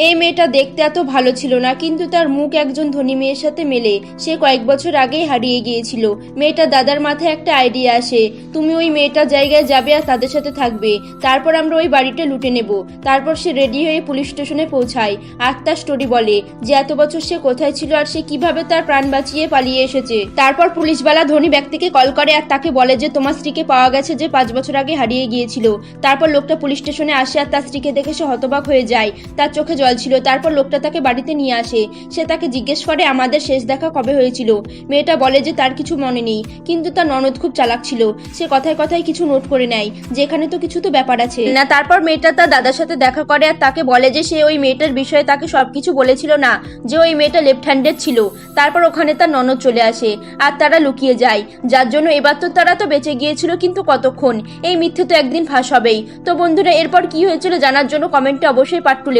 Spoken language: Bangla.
এই মেয়েটা দেখতে এত ভালো ছিল না, কিন্তু তার মুখ একজন ধনী মেয়ের সাথে মেলে। সে কয়েক বছর আগেই হারিয়ে গিয়েছিল। মেয়েটা দাদার মাথায় একটা আইডিয়া আসে, তুমি ওই মেয়েটার জায়গায় যাবে আর তাদের সাথে থাকবে, তারপর আমরা ওই বাড়িটা লুটে নেব। তারপর সে রেডি হয়ে পুলিশ স্টেশনে পৌঁছায় আর তার স্টোরি বলে যে এত বছর সে কোথায় ছিল আর সে কিভাবে তার প্রাণ বাঁচিয়ে পালিয়ে এসেছে। তারপর পুলিশওয়ালা ধনী ব্যক্তিকে কল করে আর তাকে বলে যে তোমার স্ত্রীকে পাওয়া গেছে, যে 5 বছর আগে হারিয়ে গিয়েছিল। তারপর লোকটা পুলিশ স্টেশনে আসে আর তার স্ত্রীকে দেখে সে হতবাক হয়ে যায়, তার চোখে জল ছিল। তারপর লোকটা তাকে বাড়িতে নিয়ে আসে। সে তাকে জিজ্ঞেস করে আমাদের শেষ দেখা কবে হয়েছিল। মেয়েটা বলে যে তার কিছু মনে নেই, কিন্তু তার ননদ খুব চালাক ছিল, সে কথায় কথায় কিছু নোট করে নেয়, যেখানে তো কিছু তো ব্যাপার আছে না। তারপর মেয়েটা তার দাদার সাথে দেখা করে আর তাকে বলে যে সে ওই মেয়েটার বিষয়ে তাকে সবকিছু বলেছিল না, যে ওই মেয়েটা লেফট হ্যান্ডেড ছিল। তারপর ওখানে তার ননদ চলে আসে আর তারা লুকিয়ে যায়, যার জন্য এবার তো তারা তো বেঁচে গিয়েছিল, কিন্তু কতক্ষণ, এই মিথ্যে তো একদিন ফাঁস হবেই। তো বন্ধুরা, এরপর কি হয়েছিল জানার জন্য কমেন্টে অবশ্যই পার্ট 2